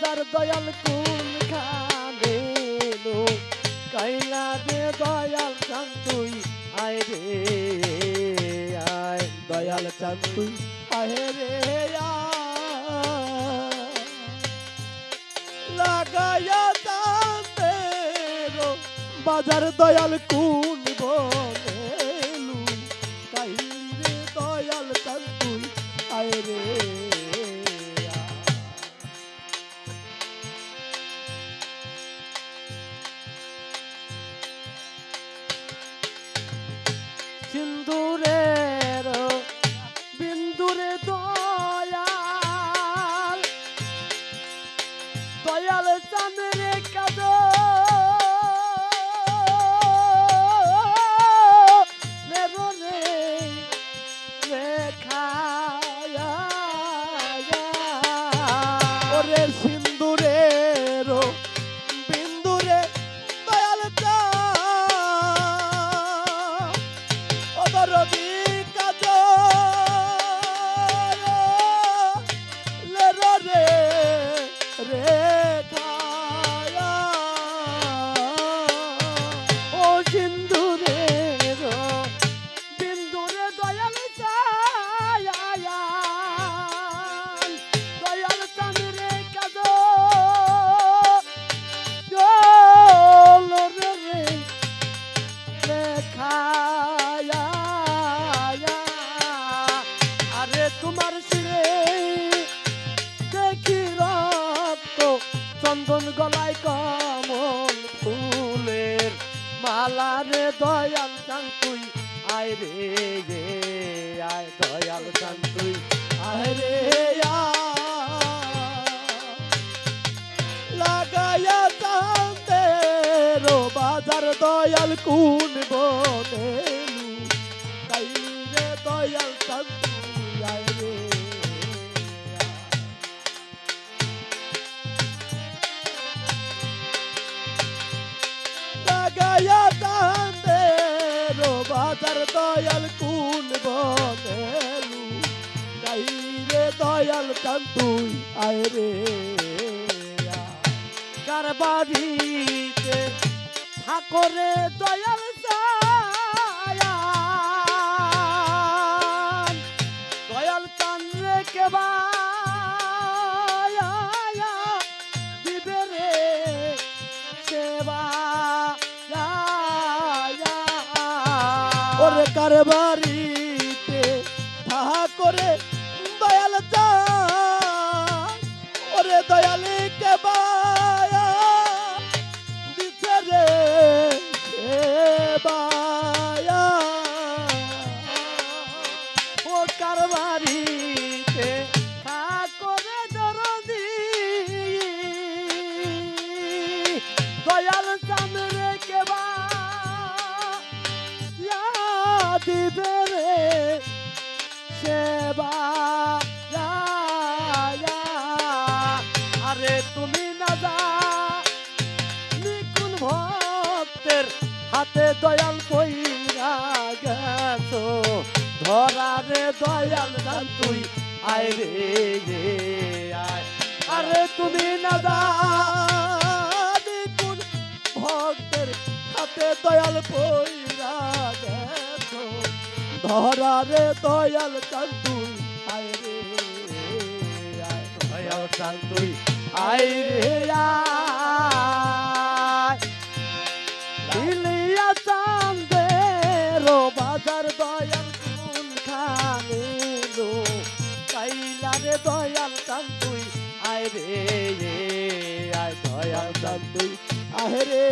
বাজার দয়াল কোন খানে কাইলা রে দয়াল চান তুই আয় রে আয় দয়াল চান তুই আয় রে লাগায়া তান্দেরো বাজার দয়াল কোন বনেলু কাইলে দয়াল চান তুই আয় রে সিন্দুরের বিন্দুরে দয়াল দয়াল চাঁদরে কাজ রেখায়া ওরে সিন্দুরের বিন্দুরে দয়াল রবি কাজ রে রেখায়া ও সিন্দুরের বিন্দুরে দয়াল দয়াল চাঁদরে কাজ রে রেখায়া তোমার শিরে দেখি রক্ত চন্দন গলায় কমল ফুলের মালা রে দয়াল চান তুই আয় রে আয় দয়াল চান তুই আয় রে লাগায়া চাঁদেরো বাজার দয়াল কোন বনেলু কাইলে দয়াল চান লাগায়া তান্দেরো বাজার দয়াল কোন বনেলু কাইলে দয়াল চান তুই আয় রে কার বাড়িতে ঠাকুরে দয়াল দয়াল চান রে কেবা দিবে রে সেবা ওরে কার বাড়িতে ঠাকুরে দয়াল চান ওরে দয়াল কেবা দিছে রে সেবা ও কার বাড়িতে ঠাকুরে দরদি দয়াল চান রে কেবা দিবে রে সেবা আরে তুমি না যা নিকুল ভক্তের হাতে দয়াল পইরা গেছো ধরা রে দয়াল চান তুই আয় রে আয় আরে তুমি না যা নিকুল ভক্তের হাতে দয়াল পইরা গেছো ধরা রে দয়াল চান তুই আয় রে আয় দয়াল চান তুই আয় রে দিলিয়া চাঁদেরো বাজার দয়াল কোন খানে কাইলা রে দয়াল চান তুই আয় রে আয় দয়াল চান তুই আয় রে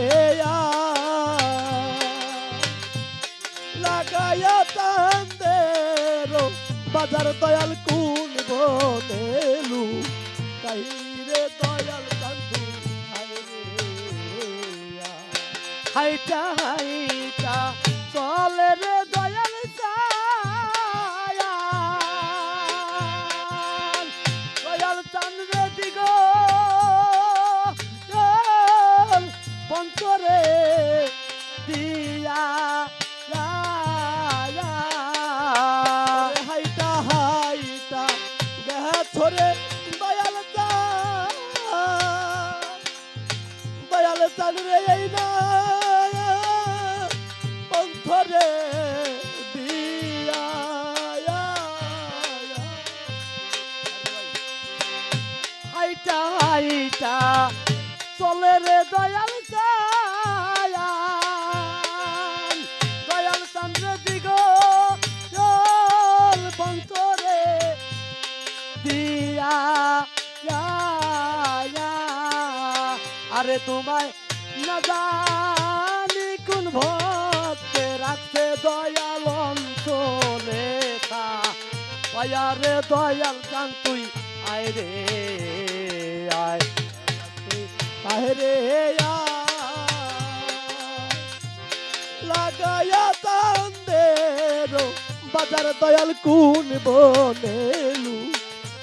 লাগায়া তান্দেরো বাজার দয়াল কোন বনেলু কাইরে দয়াল চান তুই আয় রে হাইটা হাইটা চলে রে দয়াল দয়াল চান রে দিগ পঞ্চরে দিয়া হাইটা হাইটা গেছে দয়াল চান চান রে এই না অন্তরে দিয়া হাইটা হাইটা চলে রে দয়াল চান দয়াল চান রে দিগ অন্তরে দিয়া আরে তোমায় না জানি কোন ভক্তে রাখতে দয়াল অন্তরে রে দয়াল চান তুই আয় রে আয় তুই আয় রে লাগায়া তান্দের বাজার দয়াল কোন বনেলু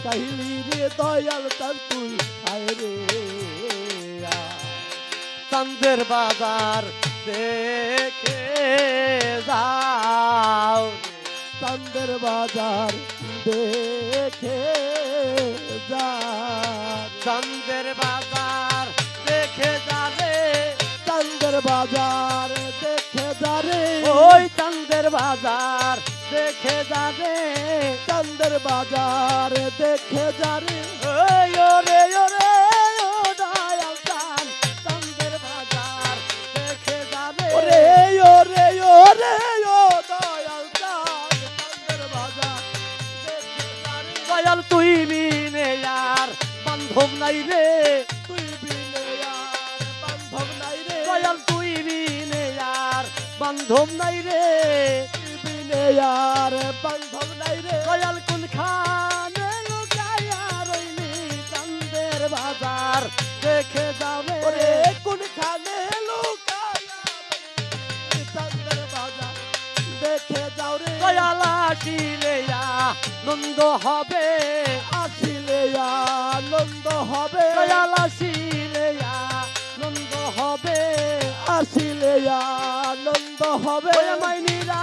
কাহিলি রে দয়াল চান তুই আয় রে চান্দের বাজার দেখে যাও চান্দের বাজার দেখে যাও চান্দের বাজার দেখে যাবে চান্দের বাজার দেখে যাবে ওই চান্দের বাজার দেখে যাবে চান্দের বাজার দেখে যাবে ওই ওরে ওরে ও দয়াল চান চান্দের বাজার দেখে যাবে ওরে ওরে ওরে ও দয়াল চান চান্দের বাজার দেখে যাবে দয়াল তুই বিনে আর বান্ধব নাই রে তুই বিনে আর বান্ধব নাই রে দয়াল তুই বিনে আর বান্ধব নাই রে তুই বিনে আর বান্ধব নাই রে দয়াল কোন খানে লুকায়া রইলি চান্দের বাজার দেখে যাবে ওরে কোন খানে লুকায়া রইলি চান্দের বাজার দেখে যাও রে দয়াল আসিলে নন্দ হবে আসিলে নন্দ হবে দয়াল আসিলে নন্দ হবে আসিলে নন্দ হবে মাইনিরা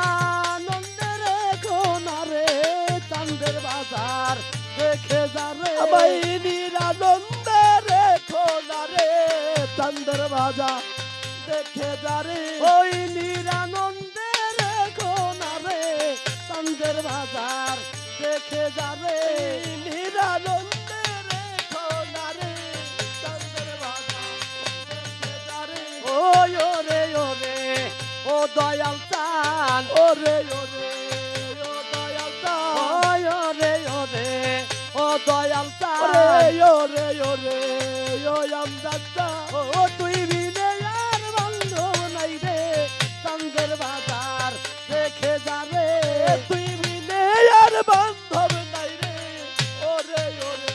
নন্দের কোনারে চান্দের বাজার দেখে যাবে মাইনিরা নন্দের কোনারে চান্দের বাজার দেখে যাবে ওই নিরানন্দের কোনারে চান্দের বাজার দেখে যাবে নিরানন্দের কোনারে চান্দের বাজার দেখে যাবে ওই ওরে ওরে ও দয়াল চান ওরে ওরে ও দয়াল চান ওই ওরে ওরে ও দয়াল চান ওরে ওরে ও আমদাদ চান ও তুই বিনে আর বান্ধব নাই রে চান্দের বাজার দেখে যাবে তুই বিনে আর বান্ধব নাই রে ওরে ওরে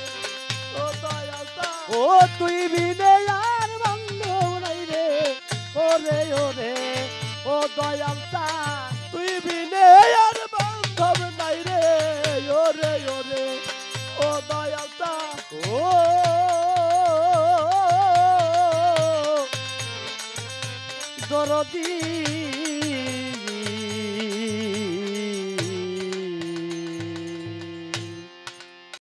ও দয়াল চান ও তুই বিনে আর বান্ধব নাই রে ওরে ওরে ও দয়াল চান তুই বিনে আর বান্ধব নাই রে ওরে ওরে ও দয়াল চান ও দরদি